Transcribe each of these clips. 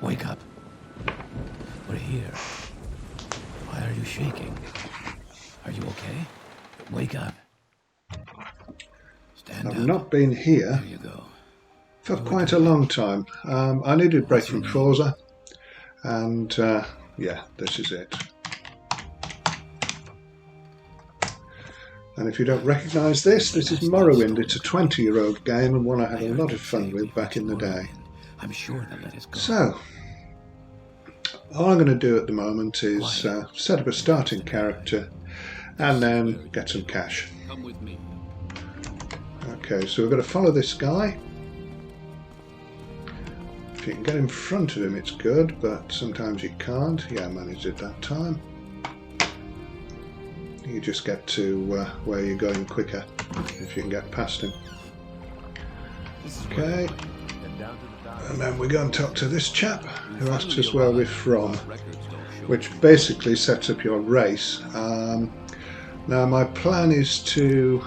Wake up. We're here. Why are you shaking? Are you okay? Wake up. Stand up. I've not been here There you go. for quite a long time. I needed a break from Forza, and yeah, this is it. And if you don't recognise this, this is Morrowind. It's a 20-year-old game and one I had a lot of fun with back in the day. I'm sure they'll let us go. So, all I'm going to do at the moment is set up a starting character and then get some cash. Come with me. Okay, so we're going to follow this guy. If you can get in front of him, it's good, but sometimes you can't. Yeah, I managed it that time. You just get to where you're going quicker if you can get past him. Okay, and then we go and talk to this chap who asks us where we're from, which basically sets up your race. Now my plan is to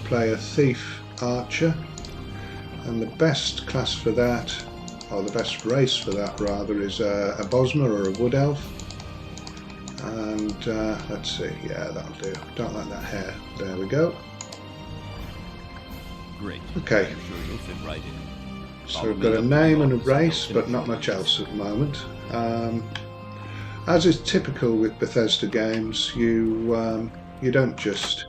play a thief archer, and the best class for that, or the best race for that rather, is a Bosmer or a wood elf. And let's see, yeah, that'll do. Don't like that hair. There we go. Great. Okay. I'm sure you'll fit right in. So we've got a name and a race, but not much else at the moment. As is typical with Bethesda games, you don't just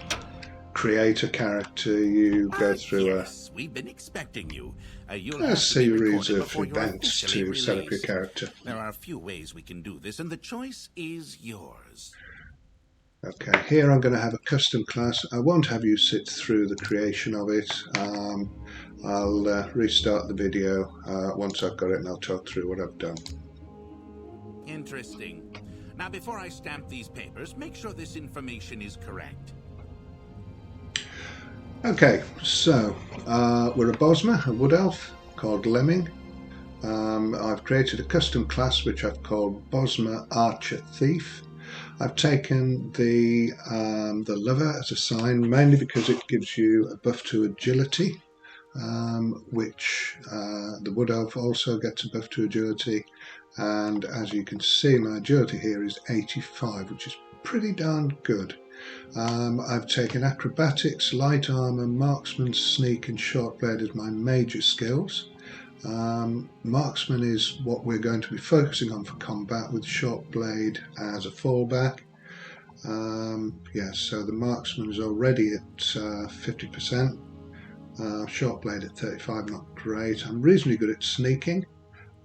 create a character. You go through we've been expecting you. a series of events to set up your character. There are a few ways we can do this, and the choice is yours. Okay, here I'm going to have a custom class. I won't have you sit through the creation of it. I'll restart the video once I've got it, and I'll talk through what I've done. Interesting. Now, before I stamp these papers, make sure this information is correct. Okay, so we're a Bosmer, a wood elf called Lemming. I've created a custom class which I've called Bosmer Archer Thief. I've taken the lover as a sign, mainly because it gives you a buff to agility, which the wood elf also gets a buff to agility. And as you can see, my agility here is 85, which is pretty darn good. I've taken acrobatics, light armour, marksman, sneak and short blade as my major skills. Marksman is what we're going to be focusing on for combat, with short blade as a fallback. Yes, so the marksman is already at 50%. Short blade at 35, not great. I'm reasonably good at sneaking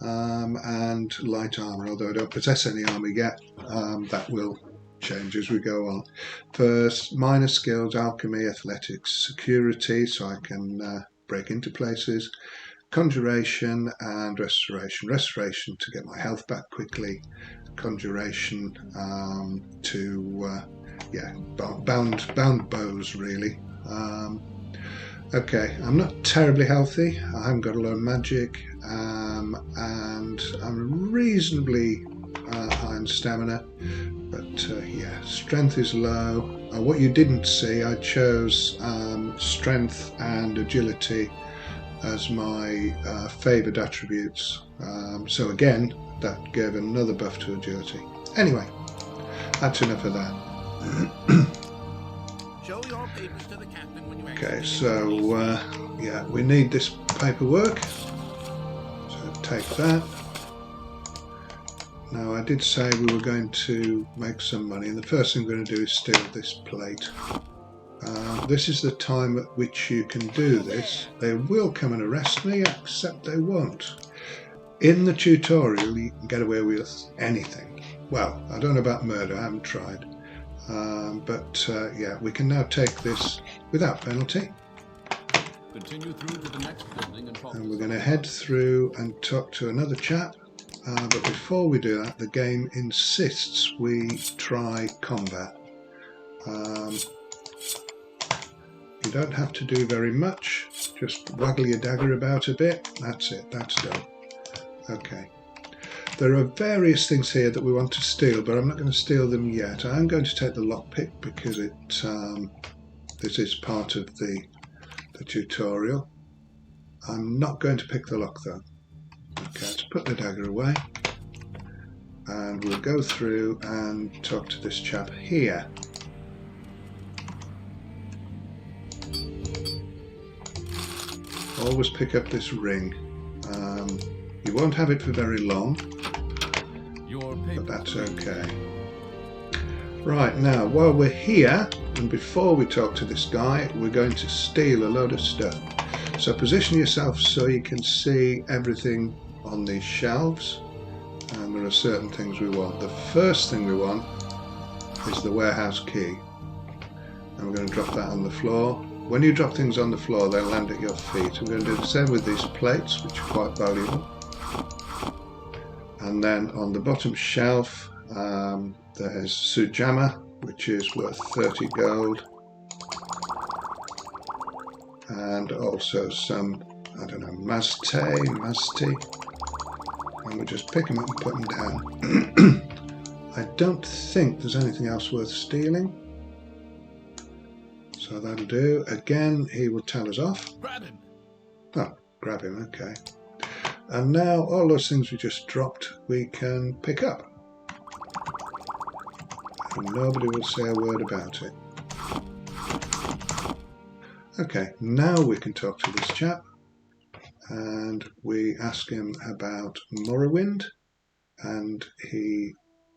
and light armour, although I don't possess any armour yet. That will change as we go on. First, minor skills, alchemy, athletics, security, so I can break into places, conjuration and restoration. Restoration to get my health back quickly, conjuration to bound bows really. Okay, I'm not terribly healthy. I haven't got a lot of magic, and I'm reasonably high in stamina, but yeah, strength is low. What you didn't see, I chose strength and agility as my favoured attributes, so again that gave another buff to agility. Anyway, that's enough of that. Show your papers to the captain when you Okay, so yeah, we need this paperwork, so take that. Now, I did say we were going to make some money, and the first thing we're going to do is steal this plate. This is the time at which you can do this. They will come and arrest me, except they won't. In the tutorial, you can get away with anything. Well, I don't know about murder, I haven't tried. But yeah, we can now take this without penalty. Continue through to the next building and we're going to head through and talk to another chap. But before we do that, the game insists we try combat. You don't have to do very much, just waggle your dagger about a bit. That's it, that's done. Okay. There are various things here that we want to steal, but I'm not going to steal them yet. I am going to take the lockpick because this is part of the tutorial. I'm not going to pick the lock though. Okay, put the dagger away, and we'll go through and talk to this chap here. Always pick up this ring. You won't have it for very long, but that's okay. Right, now while we're here and before we talk to this guy, we're going to steal a load of stuff. So position yourself so you can see everything on these shelves, and there are certain things we want. The first thing we want is the warehouse key, and we're going to drop that on the floor. When you drop things on the floor, they'll land at your feet. We're going to do the same with these plates, which are quite valuable. And then on the bottom shelf, there's Sujama, which is worth 30 gold. And also some, I don't know, Masti. And we'll just pick them up and put them down. I don't think there's anything else worth stealing. So that'll do. Again, he will tell us off. Grab him. Oh, grab him, okay. And now all those things we just dropped, we can pick up. And nobody will say a word about it. Okay, now we can talk to this chap. And we ask him about Morrowind. And he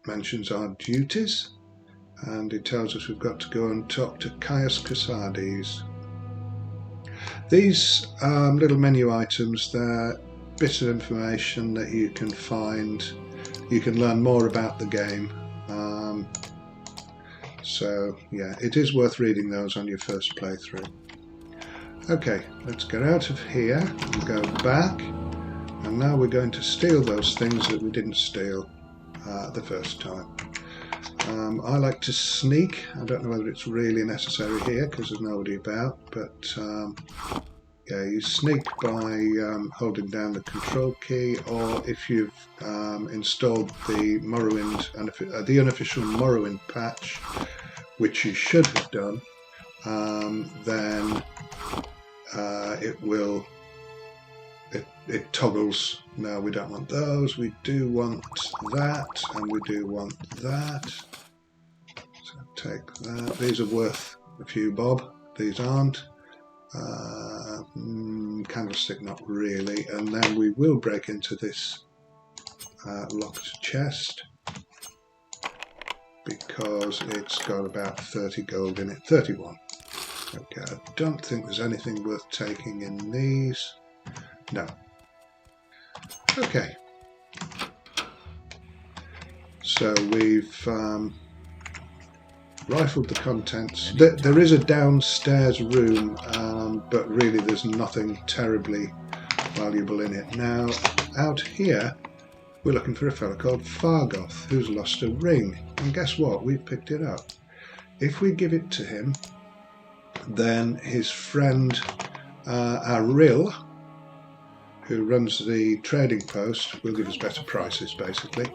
mentions our duties. And he tells us we've got to go and talk to Caius Casades. These little menu items, they're bits of information that you can find. You can learn more about the game. So yeah, it is worth reading those on your first playthrough. Okay, let's get out of here and go back. And now we're going to steal those things that we didn't steal the first time. I like to sneak. I don't know whether it's really necessary here because there's nobody about, but yeah, you sneak by holding down the control key, or if you've installed the the Unofficial Morrowind Patch, which you should have done, then it toggles. No, we don't want those. We do want that, and we do want that. So take that. These are worth a few bob. These aren't. Candlestick, not really. And then we will break into this locked chest because it's got about 30 gold in it. 31. Okay, I don't think there's anything worth taking in these. No. Okay. So we've rifled the contents. There is a downstairs room, but really there's nothing terribly valuable in it. Now, out here, we're looking for a fella called Fargoth, who's lost a ring. And guess what? We've picked it up. If we give it to him, then his friend Aril, who runs the trading post, will give us better prices, basically.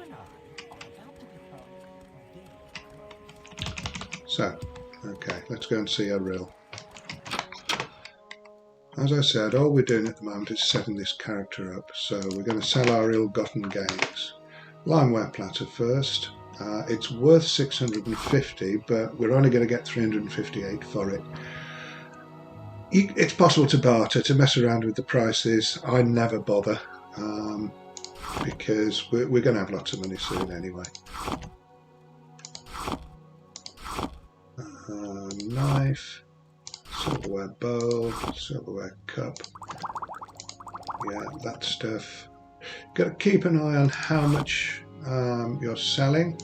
So, okay, let's go and see Aril. As I said, all we're doing at the moment is setting this character up, so we're going to sell our ill-gotten gains. Limeware platter first. It's worth 650, but we're only going to get 358 for it. It's possible to barter, to mess around with the prices. I never bother, because we're going to have lots of money soon anyway. Knife, silverware bowl, silverware cup. Yeah, that stuff. Got to keep an eye on how much you're selling,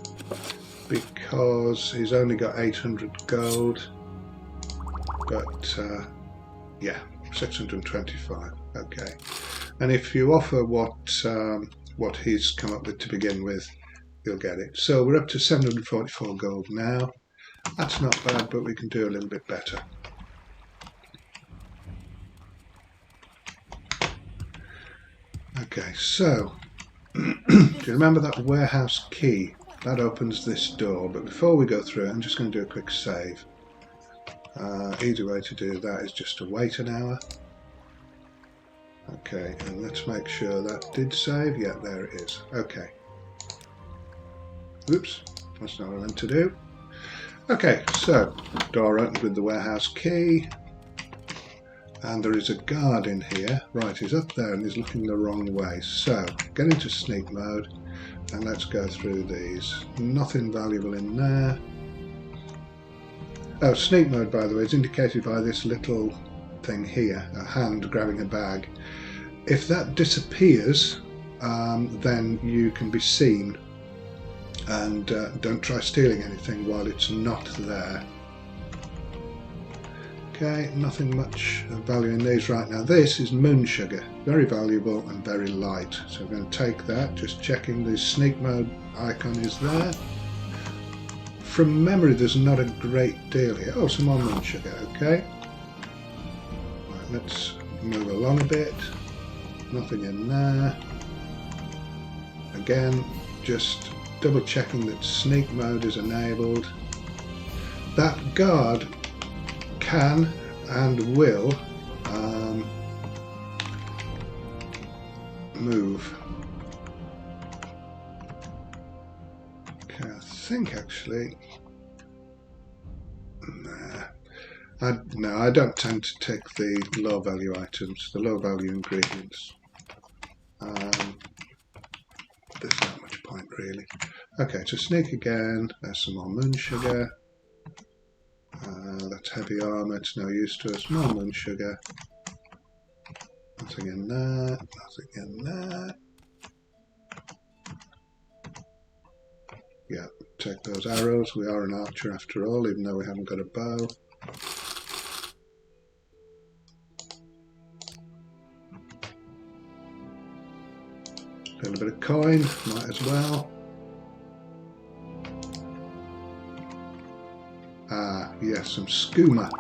because he's only got 800 gold. But yeah, 625. Okay. And if you offer what he's come up with to begin with, you'll get it. So we're up to 744 gold now. That's not bad, but we can do a little bit better. Okay, so do you remember that warehouse key? That opens this door, but before we go through it, I'm just going to do a quick save. Easy way to do that is just to wait an hour. Okay, and let's make sure that did save. Yeah, there it is. Okay. Oops, that's not what I meant to do. Okay, so door opened with the warehouse key. And there is a guard in here. Right, he's up there and he's looking the wrong way. So, get into sneak mode and let's go through these. Nothing valuable in there. Oh, sneak mode, by the way, is indicated by this little thing here, a hand grabbing a bag. If that disappears, then you can be seen. And don't try stealing anything while it's not there. Okay, nothing much of value in these right now. This is moon sugar, very valuable and very light. So we're going to take that, just checking the sneak mode icon is there. From memory, there's not a great deal here. Oh, some more moon sugar, okay. Right, let's move along a bit. Nothing in there. Again, just double checking that sneak mode is enabled. That guard can and will move. Okay, I think actually, no, I don't tend to take the low value items, the low value ingredients. There's not much point really. Okay, so sneak again. There's some more moon sugar. That's heavy armour, it's no use to us. More moon sugar. Nothing in there, nothing in there. Yeah, take those arrows. We are an archer after all, even though we haven't got a bow. A little bit of coin, might as well. Ah, yes, some skooma.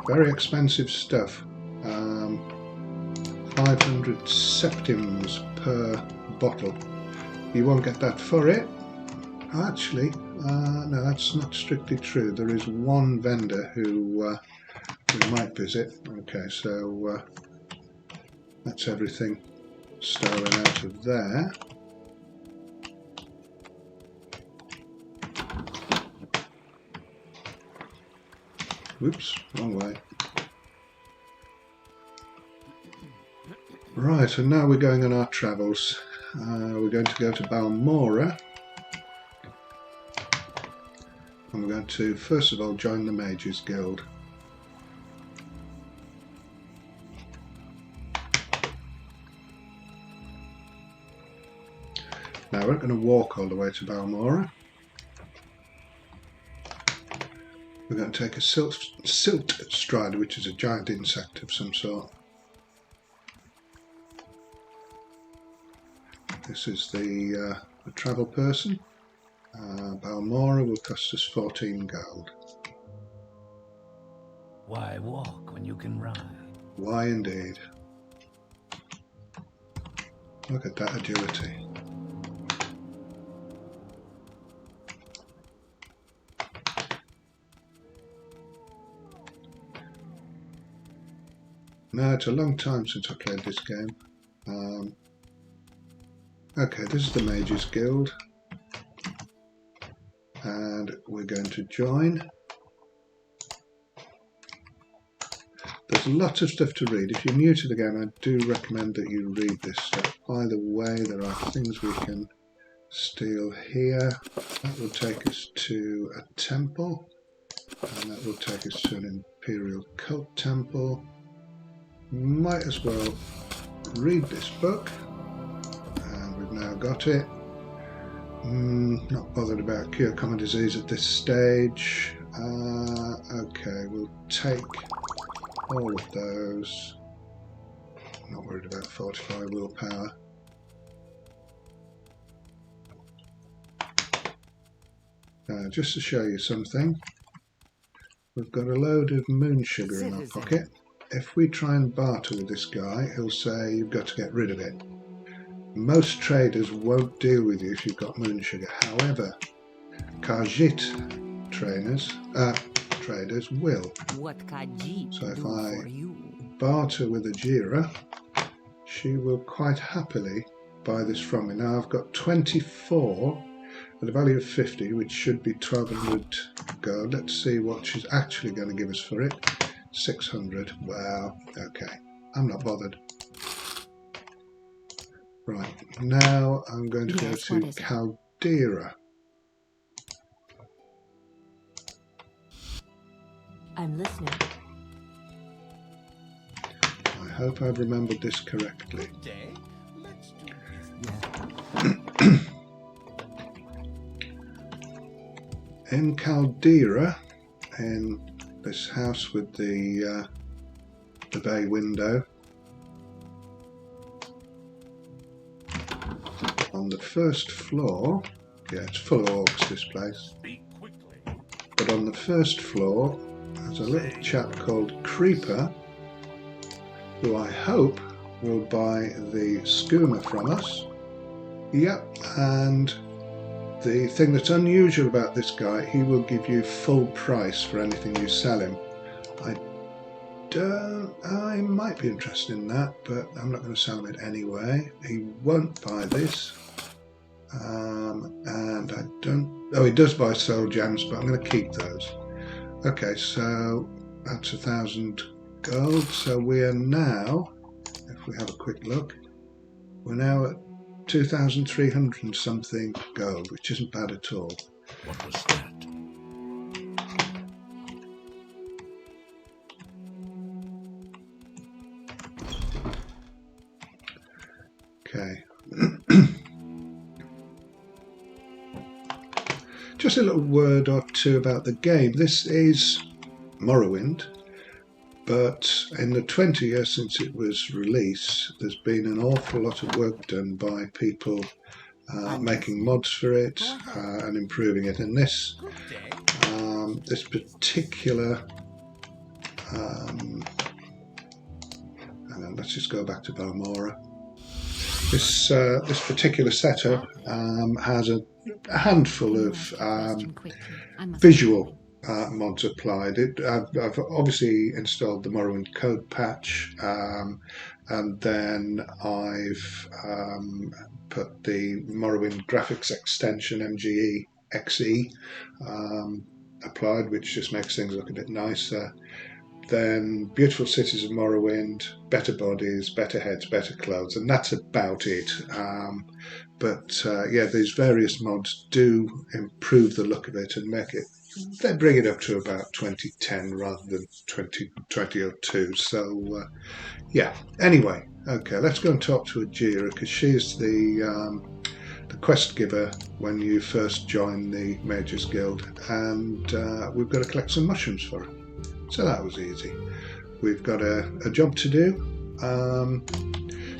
Very expensive stuff. 500 septims per bottle. You won't get that for it. Actually, no, that's not strictly true. There is one vendor who we might visit. Okay, so that's everything stolen out of there. Whoops, wrong way. Right, and now we're going on our travels. We're going to go to Balmora. And we're going to, first of all, join the Mages Guild. Now we're not going to walk all the way to Balmora. We're going to take a silt strider, which is a giant insect of some sort. This is the travel person. Balmora will cost us 14 gold. Why walk when you can ride? Why indeed. Look at that agility. Now, it's a long time since I played this game. Okay, this is the Mages Guild. And we're going to join. There's lots of stuff to read. If you're new to the game, I do recommend that you read this stuff. By the way, there are things we can steal here. That will take us to a temple. And that will take us to an Imperial Cult Temple. Might as well read this book. And we've now got it. Not bothered about cure common disease at this stage. Okay, we'll take all of those. Not worried about 45 willpower. Just to show you something, we've got a load of moon sugar in our pocket. If we try and barter with this guy, he'll say you've got to get rid of it. Most traders won't deal with you if you've got moon sugar. However, Khajiit traders will. What Khajiit So if do I for you? barter with a Jira, she will quite happily buy this from me. Now I've got 24 at a value of 50, which should be 1200 gold. Let's see what she's actually going to give us for it. 600. Wow, okay, I'm not bothered. Right, now I'm going to go to Caldera. I'm listening. I hope I've remembered this correctly. In Caldera, in this house with the bay window, on the first floor, yeah, it's full of orcs, this place, but on the first floor there's a little chap called Creeper, who I hope will buy the schooner from us. Yep, and the thing that's unusual about this guy, he will give you full price for anything you sell him. I might be interested in that, but I'm not going to sell him it anyway. He won't buy this. And I don't... Oh, he does buy soul gems, but I'm going to keep those. Okay, so that's 1,000 gold. So we are now, if we have a quick look, we're now at 2,300 and something gold, which isn't bad at all. What was that? Okay. Just a little word or two about the game. This is Morrowind, but in the 20 years since it was released, there's been an awful lot of work done by people making mods for it and improving it. And this particular hang on, let's just go back to Balmora. This particular setup has a handful of visual mods applied. I've obviously installed the Morrowind Code Patch, and then I've put the Morrowind graphics extension MGE XE applied, which just makes things look a bit nicer. Then Beautiful Cities of Morrowind, better bodies, better heads, better clothes, and that's about it. Yeah, these various mods do improve the look of it and make it, they bring it up to about 2010 rather than 2002. So yeah, anyway, okay, let's go and talk to Ajira, because she's the quest giver when you first join the Mages Guild, and we've got to collect some mushrooms for her. So that was easy. We've got a job to do.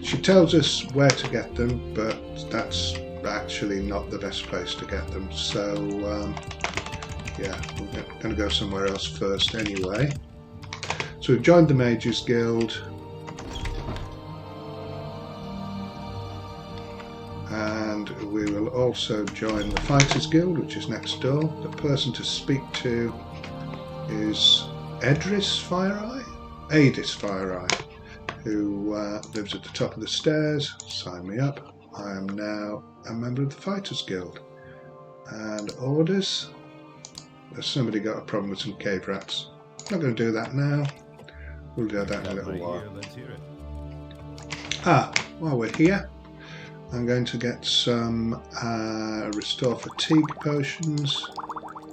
She tells us where to get them, but that's actually not the best place to get them. So yeah, we're going to go somewhere else first anyway. So we've joined the Mages Guild. And we will also join the Fighters Guild, which is next door. The person to speak to is Adis Fireeye, who lives at the top of the stairs. Sign me up. I am now a member of the Fighters Guild. And orders. There's somebody got a problem with some cave rats. Not going to do that now. We'll do that in a little while. While we're here, I'm going to get some restore fatigue potions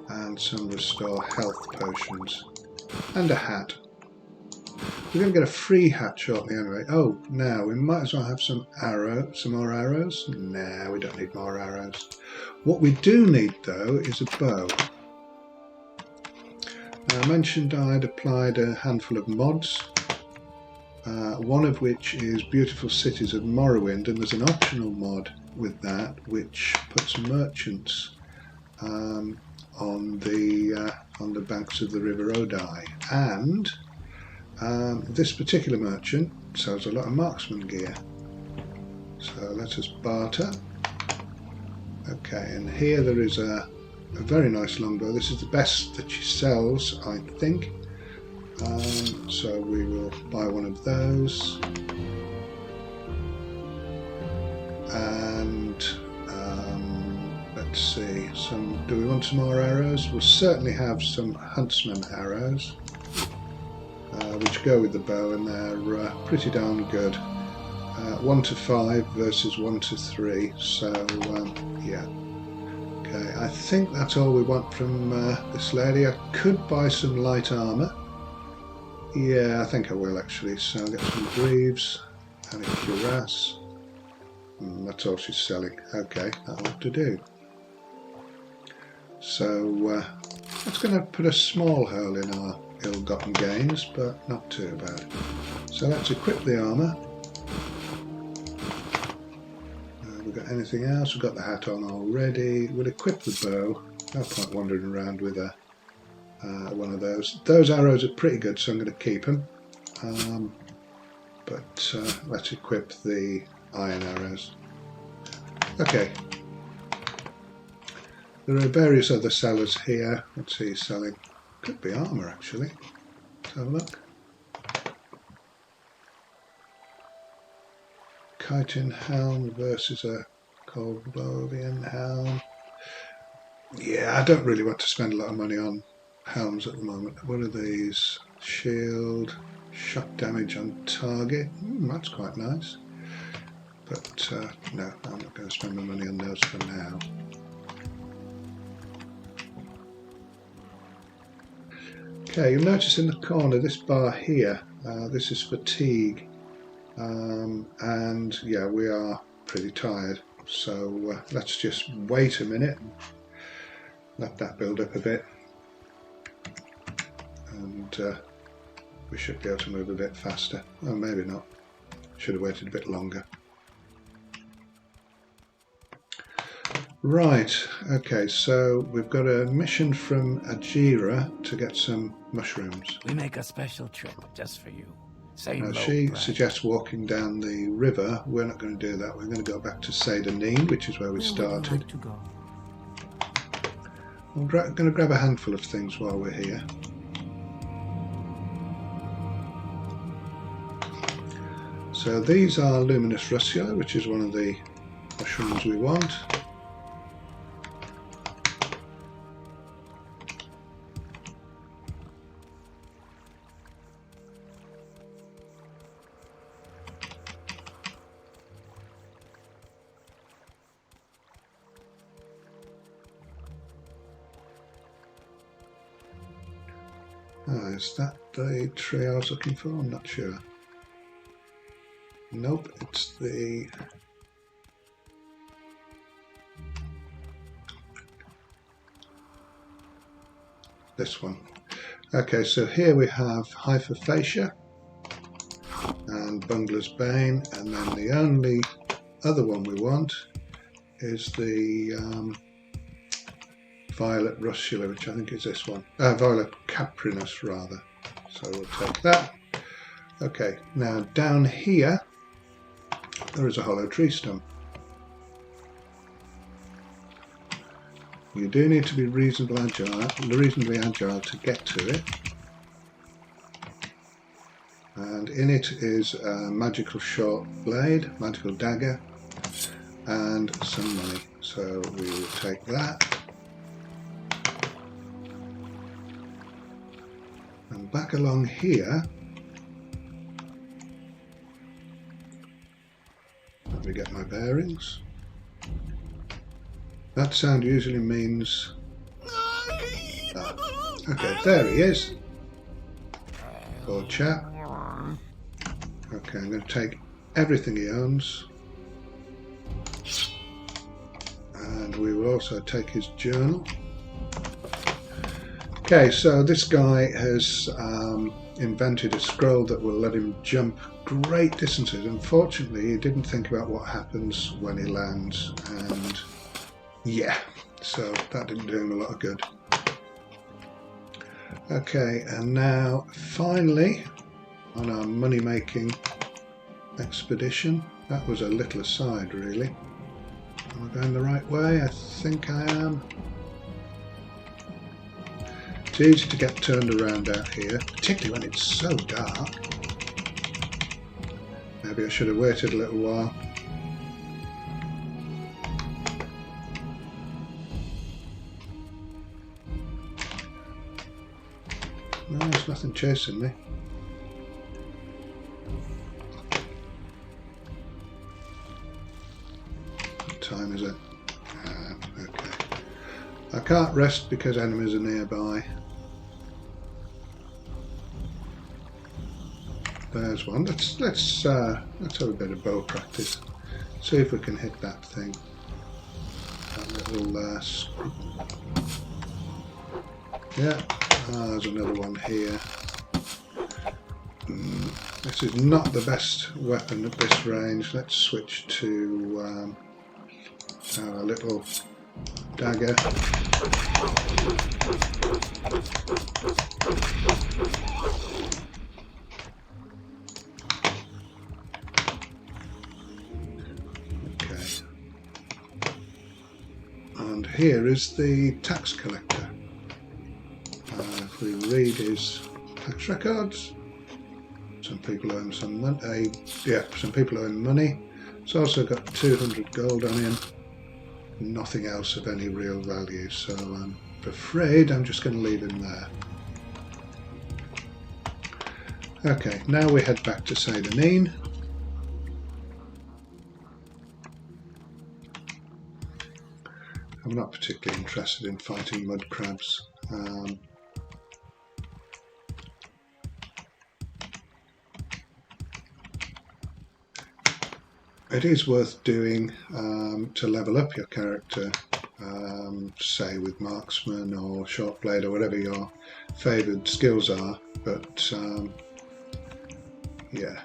and some restore health potions. And a hat. We're going to get a free hat shortly anyway. Oh, now we might as well have some more arrows. Nah, we don't need more arrows. What we do need though is a bow. I mentioned I'd applied a handful of mods, one of which is Beautiful Cities of Morrowind, and there's an optional mod with that which puts merchants on the banks of the River Odai, and this particular merchant sells a lot of marksman gear. So let us barter. Okay, and here there is a very nice longbow. This is the best that she sells, I think. So we will buy one of those. Do we want some more arrows? We'll certainly have some huntsman arrows, which go with the bow, and they're pretty darn good. 1 to 5 versus 1 to 3. So yeah. Okay, I think that's all we want from this lady. I could buy some light armour. Yeah, I think I will actually. So I'll get some greaves and a cuirass. That's all she's selling. Okay, that'll have to do. So that's going to put a small hole in our ill-gotten gains, but not too bad. So let's equip the armour. We've got anything else? We've got the hat on already. We'll equip the bow. No point wandering around with one of those. Those arrows are pretty good, so I'm going to keep them. But let's equip the iron arrows. Okay. There are various other sellers here. What's he selling? Could be armour actually. Let's have a look. Chitin helm versus a Colbovian helm. Yeah, I don't really want to spend a lot of money on helms at the moment. What are these? Shield, shock damage on target. That's quite nice. But no, I'm not going to spend my money on those for now. Okay, you'll notice in the corner this bar here, this is fatigue. And yeah, we are pretty tired, so let's just wait a minute and let that build up a bit, and we should be able to move a bit faster. Oh, maybe not. Should have waited a bit longer. Right, okay, so we've got a mission from Ajira to get some mushrooms. We make a special trip just for you. She suggests walking down the river. We're not going to do that. We're going to go back to Seyda Neen, which is where we started. I'm going to grab a handful of things while we're here. So these are luminous russula, which is one of the mushrooms we want. Is that the tree I was looking for? I'm not sure. Nope, it's the... this one. Okay, so here we have Hyperphacia and Bungler's Bane, and then the only other one we want is the Violet Russula, which I think is this one. Violet Caprinus, rather. So we'll take that. Okay, now down here there is a hollow tree stump. You do need to be reasonably agile to get to it. And in it is a magical short blade, magical dagger, and some money. So we will take that. And back along here, let me get my bearings. That sound usually means... okay, there he is. Poor chap. Okay, I'm going to take everything he owns. And we will also take his journal. Okay, so this guy has invented a scroll that will let him jump great distances. Unfortunately, he didn't think about what happens when he lands, and yeah, so that didn't do him a lot of good. Okay, and now finally on our money-making expedition. That was a little aside, really. Am I going the right way? I think I am. It's easy to get turned around out here, particularly when it's so dark. Maybe I should have waited a little while. No, there's nothing chasing me. What time is it? Okay. I can't rest because enemies are nearby. There's one. Let's have a bit of bow practice. See if we can hit that thing. That little yeah. There's another one here. This is not the best weapon at this range. Let's switch to our little dagger. Okay. And here is the tax collector. If we read his tax records, some people owe him some money. Some people owe him money. It's also got 200 gold on him. Nothing else of any real value, so I'm afraid I'm just going to leave him there. Okay, now we head back to Seyda Neen. I'm not particularly interested in fighting mud crabs. It is worth doing to level up your character, say with marksman or short blade or whatever your favoured skills are, but yeah,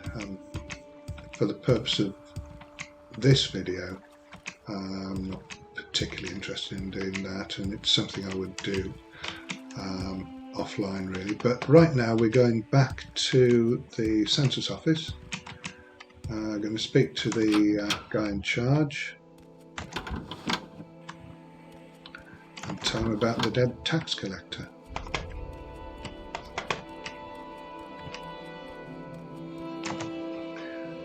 for the purpose of this video, I'm not particularly interested in doing that, and it's something I would do offline really. But right now we're going back to the census office. I'm going to speak to the guy in charge and tell him about the dead tax collector.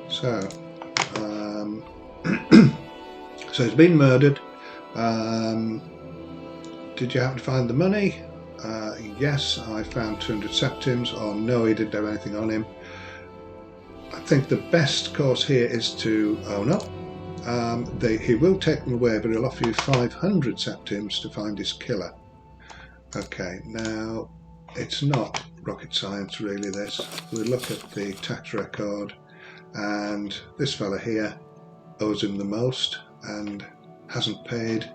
So, so he's been murdered. Did you happen to find the money? Yes, I found 200 septims. Or no, he didn't have anything on him. I think the best course here is to own up. He will take them away, but he'll offer you 500 septims to find his killer. Okay, now it's not rocket science really this. We look at the tax record, and this fella here owes him the most and hasn't paid,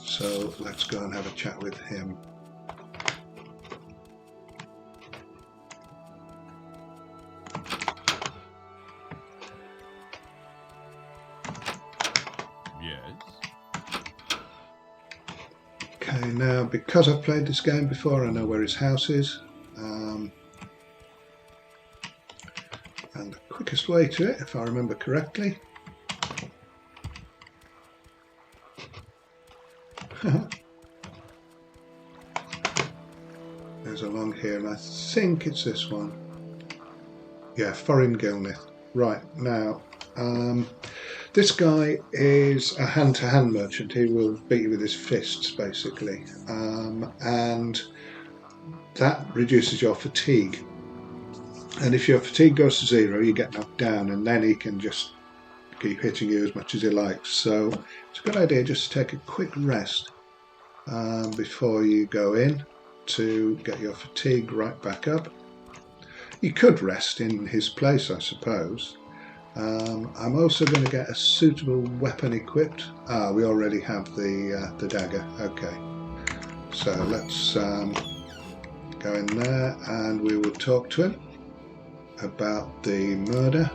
so let's go and have a chat with him. Okay, now because I've played this game before, I know where his house is, and the quickest way to it, if I remember correctly, there's along here, and I think it's this one. Yeah, Foreign Gilnith. Right, now this guy is a hand-to-hand merchant. He will beat you with his fists, basically, and that reduces your fatigue. And if your fatigue goes to 0, you get knocked down, and then he can just keep hitting you as much as he likes. So it's a good idea just to take a quick rest before you go in to get your fatigue right back up. You could rest in his place, I suppose. I'm also going to get a suitable weapon equipped. We already have the dagger. Okay, so let's go in there and we will talk to him about the murder.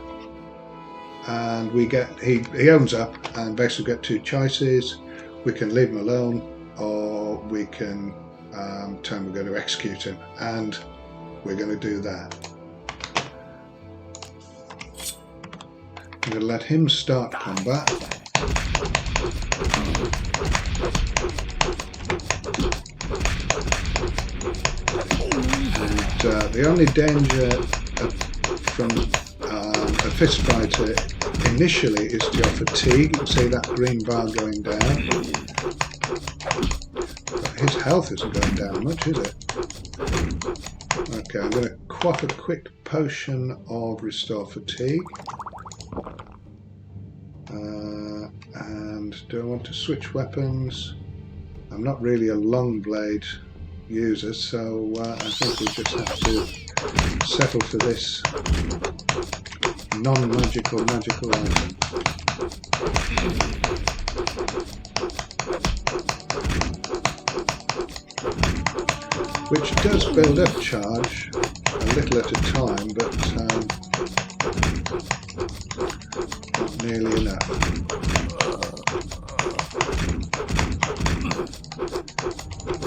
And we get he owns up, and basically get 2 choices. We can leave him alone, or we can tell him we're going to execute him, and we're going to do that. I'm going to let him start combat. And the only danger from a fist fighter initially is to your fatigue. You can see that green bar going down. But his health isn't going down much, is it? Okay, I'm going to quaff a quick potion of Restore Fatigue. And do I want to switch weapons? I'm not really a long blade user, so I think we just have to settle for this non-magical magical item. Which does build up charge a little at a time, but not nearly enough.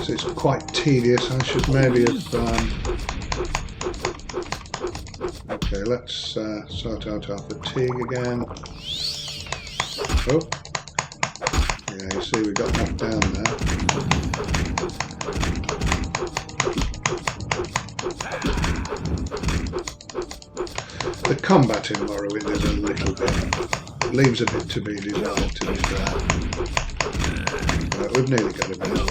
So it's quite tedious. I should maybe have... Okay, let's sort out our fatigue again. Oh, yeah, you see we got knocked down there. The combat in Morrowind is a little bit, leaves a bit to be desired, to be fair. We've nearly got it now.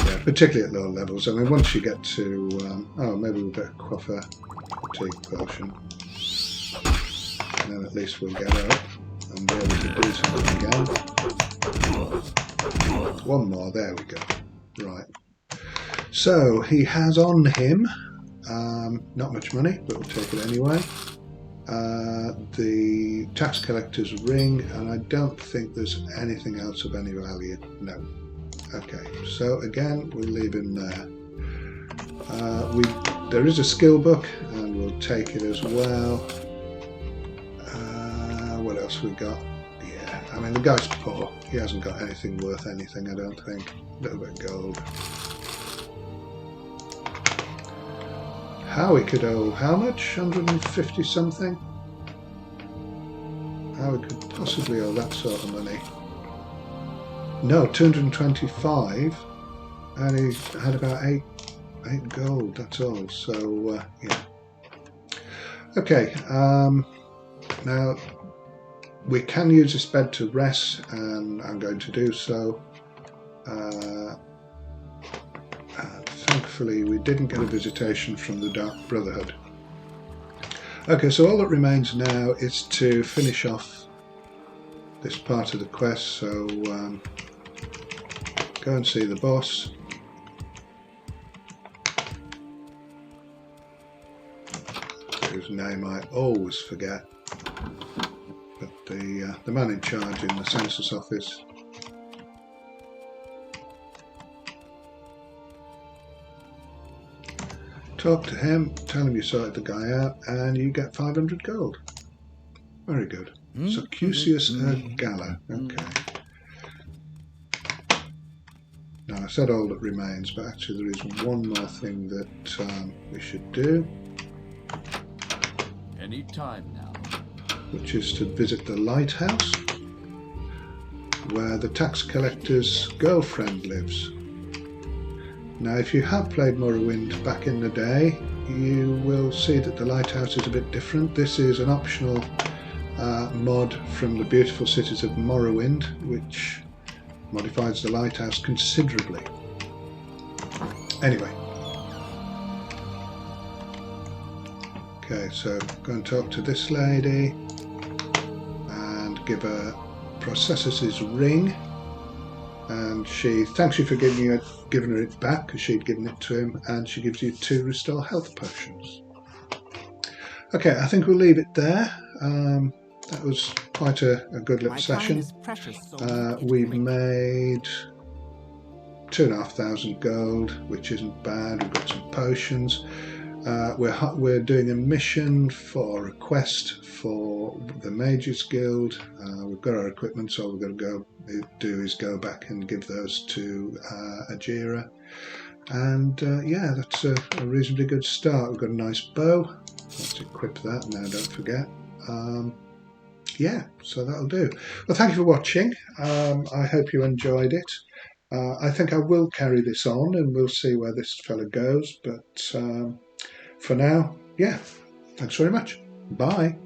Yeah, particularly at lower levels. I mean, once you get to, oh, maybe we'll better quaff a fatigue potion. And then at least we'll get up and be able to do something again. One more, there we go. Right. So, he has on him, not much money, but we'll take it anyway. The tax collector's ring, and I don't think there's anything else of any value. No. Okay, so again, we'll leave him there. There is a skill book, and we'll take it as well. What else we got? Yeah, I mean, the guy's poor. He hasn't got anything worth anything, I don't think. A little bit of gold. How we could owe how much? 150 something? How we could possibly owe that sort of money? No, 225, and he had about 8 gold, that's all. So yeah. Okay, now we can use this bed to rest, and I'm going to do so. Thankfully, we didn't get a visitation from the Dark Brotherhood. Okay, so all that remains now is to finish off this part of the quest. So go and see the boss. Whose name I always forget. But the man in charge in the census office. Talk to him, tell him you sorted the guy out, and you get 500 gold. Very good. Succusius Gala. Okay. Now I said all that remains, but actually there is one more thing that we should do. Any time now. Which is to visit the lighthouse, where the tax collector's girlfriend lives. Now, if you have played Morrowind back in the day, you will see that the lighthouse is a bit different. This is an optional mod from the Beautiful Cities of Morrowind, which modifies the lighthouse considerably. Anyway. Okay, so go and talk to this lady and give her Processus's ring. And she thanks you for giving her it back, because she'd given it to him, and she gives you 2 restore health potions. Okay, I think we'll leave it there. That was quite a good little session. We've made 2,500 gold, which isn't bad. We've got some potions. We're doing a mission for a quest for the Mages Guild. We've got our equipment, so all we've got to go do is go back and give those to Ajira. And yeah, that's a reasonably good start. We've got a nice bow. Let's equip that now, don't forget. Yeah, so that'll do. Well, thank you for watching. I hope you enjoyed it. I think I will carry this on, and we'll see where this fella goes. But for now, yeah, thanks very much. Bye.